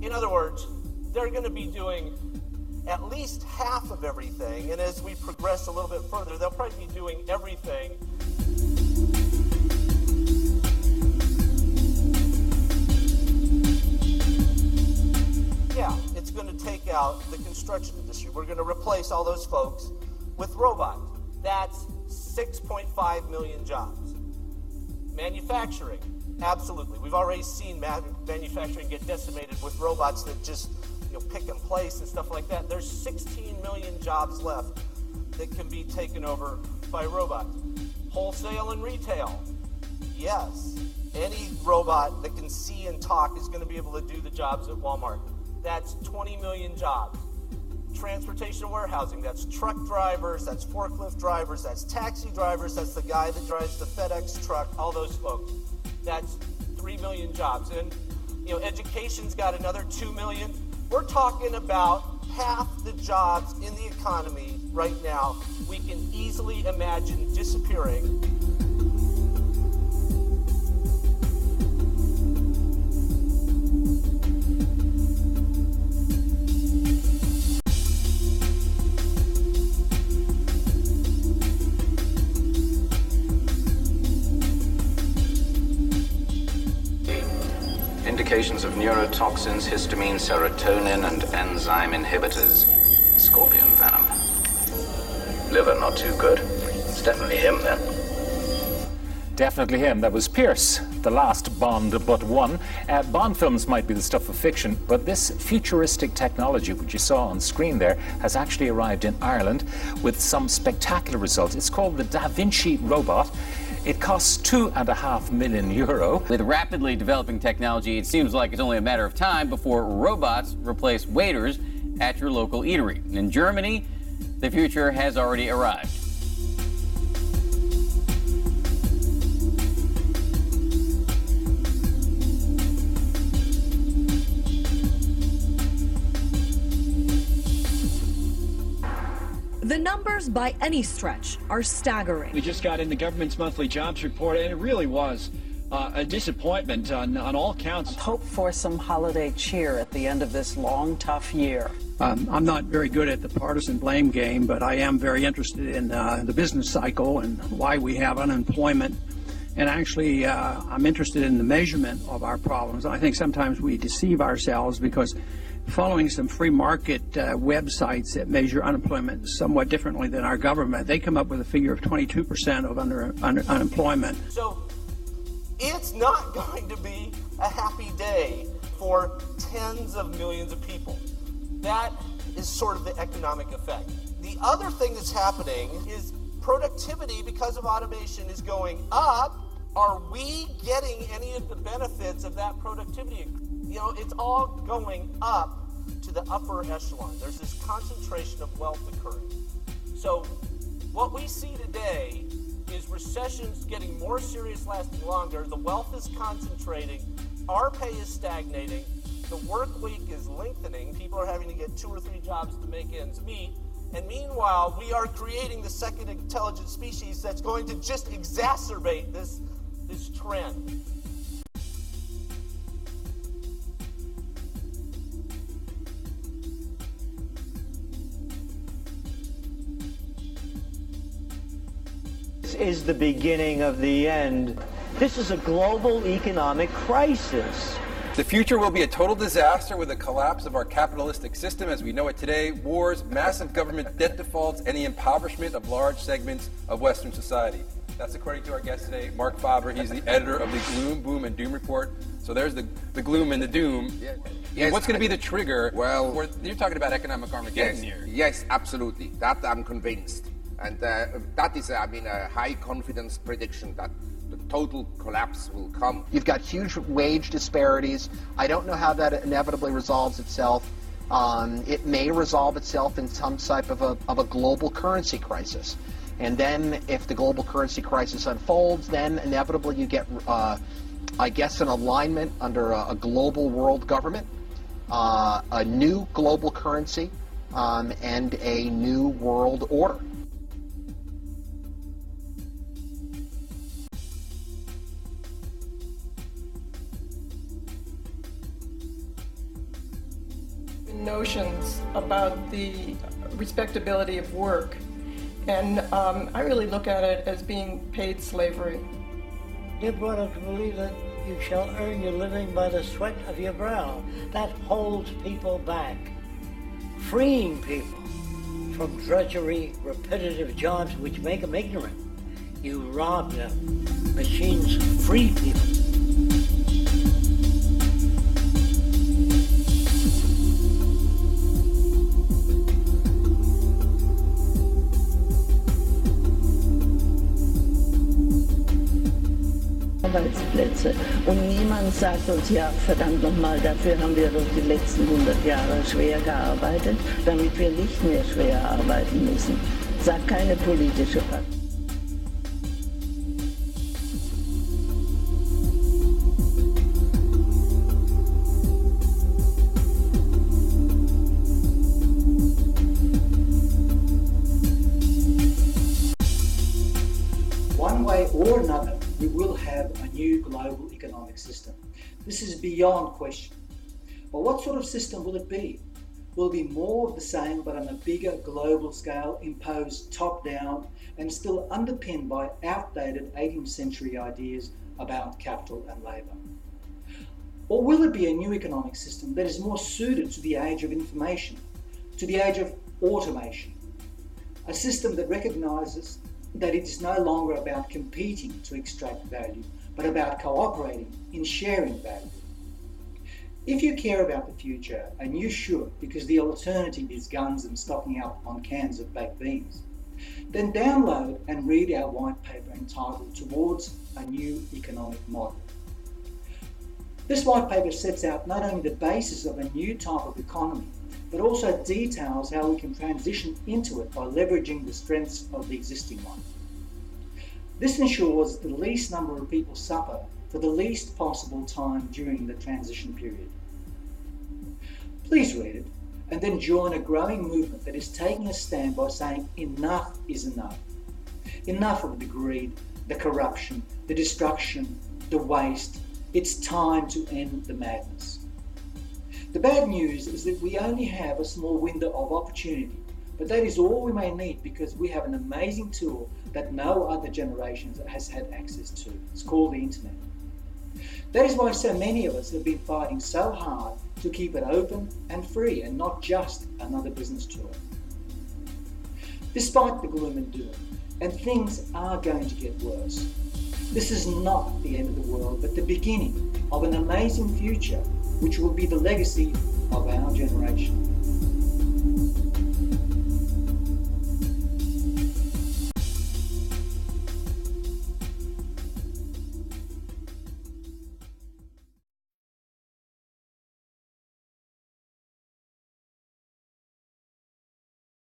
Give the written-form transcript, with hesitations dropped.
In other words, they're going to be doing at least half of everything, and as we progress a little bit further, they'll probably be doing everything. Yeah, it's going to take out the construction industry. We're going to replace all those folks with robots. That's 6.5 million jobs. Manufacturing, absolutely. We've already seen manufacturing get decimated with robots that just pick and place and stuff like that. There's 16 million jobs left that can be taken over by robots. Wholesale and retail, yes. Any robot that can see and talk is going to be able to do the jobs at Walmart. That's 20 million jobs. Transportation and warehousing, that's truck drivers, that's forklift drivers, that's taxi drivers, that's the guy that drives the FedEx truck, all those folks. That's 3 million jobs. And education's got another 2 million. We're talking about half the jobs in the economy right now we can easily imagine disappearing. Indications of neurotoxins, histamine, serotonin, and enzyme inhibitors. Scorpion venom. Liver not too good. It's definitely him then. Definitely him. That was Pierce, the last Bond but one. Bond films might be the stuff of fiction, but this futuristic technology, which you saw on screen there, has actually arrived in Ireland with some spectacular results. It's called the Da Vinci robot. It costs €2.5 million. With rapidly developing technology, it seems like it's only a matter of time before robots replace waiters at your local eatery. In Germany, the future has already arrived. The numbers, by any stretch, are staggering. We just got in the government's monthly jobs report, and it really was a disappointment on all counts. Hope for some holiday cheer at the end of this long, tough year. I'm not very good at the partisan blame game, but I am very interested in the business cycle and why we have unemployment. And actually, I'm interested in the measurement of our problems. I think sometimes we deceive ourselves because following some free market websites that measure unemployment somewhat differently than our government, they come up with a figure of 22% of unemployment. So it's not going to be a happy day for tens of millions of people. That is sort of the economic effect. The other thing that's happening is productivity, because of automation, is going up. Are we getting any of the benefits of that productivity? It's all going up to the upper echelon. There's this concentration of wealth occurring. So what we see today is recessions getting more serious, lasting longer. The wealth is concentrating. Our pay is stagnating. The work week is lengthening. People are having to get 2 or 3 jobs to make ends meet. And meanwhile, we are creating the second intelligent species that's going to just exacerbate this trend. This is the beginning of the end. This is a global economic crisis. The future will be a total disaster with the collapse of our capitalistic system as we know it today, wars, massive government debt defaults, and the impoverishment of large segments of Western society. That's according to our guest today, Mark Faber. He's the editor of the Gloom, Boom, and Doom Report. So there's the gloom and the doom. Yeah. Yes, what's going to be the trigger? Well, you're talking about economic Armageddon here. Yes, absolutely. That I'm convinced. And that is, a high confidence prediction that the total collapse will come. You've got huge wage disparities. I don't know how that inevitably resolves itself. It may resolve itself in some type of a global currency crisis. And then if the global currency crisis unfolds, then inevitably you get, I guess, an alignment under a global world government, a new global currency, and a new world order. notions about the respectability of work. And I really look at it as being paid slavery. You're brought up to believe that you shall earn your living by the sweat of your brow. That holds people back, freeing people from drudgery, repetitive jobs which make them ignorant. You rob them. Machines free people. Arbeitsplätze. Und niemand sagt uns, ja, verdammt nochmal, dafür haben wir doch die letzten 100 Jahre schwer gearbeitet, damit wir nicht mehr schwer arbeiten müssen. Sagt keine politische Partei. One way or another, we will have a new global economic system. This is beyond question. But what sort of system will it be? Will it be more of the same but on a bigger global scale, imposed top-down and still underpinned by outdated 18th century ideas about capital and labour? Or will it be a new economic system that is more suited to the age of information, to the age of automation? A system that recognises that it is no longer about competing to extract value, but about cooperating in sharing value. If you care about the future, and you should, because the alternative is guns and stocking up on cans of baked beans, then download and read our white paper entitled Towards a New Economic Model. This white paper sets out not only the basis of a new type of economy, but also details how we can transition into it by leveraging the strengths of the existing one. This ensures the least number of people suffer for the least possible time during the transition period. Please read it and then join a growing movement that is taking a stand by saying enough is enough. Enough of the greed, the corruption, the destruction, the waste. It's time to end the madness. The bad news is that we only have a small window of opportunity, but that is all we may need because we have an amazing tool that no other generation has had access to. It's called the internet. That is why so many of us have been fighting so hard to keep it open and free and not just another business tool. Despite the gloom and doom, and things are going to get worse, this is not the end of the world, but the beginning of an amazing future which will be the legacy of our generation.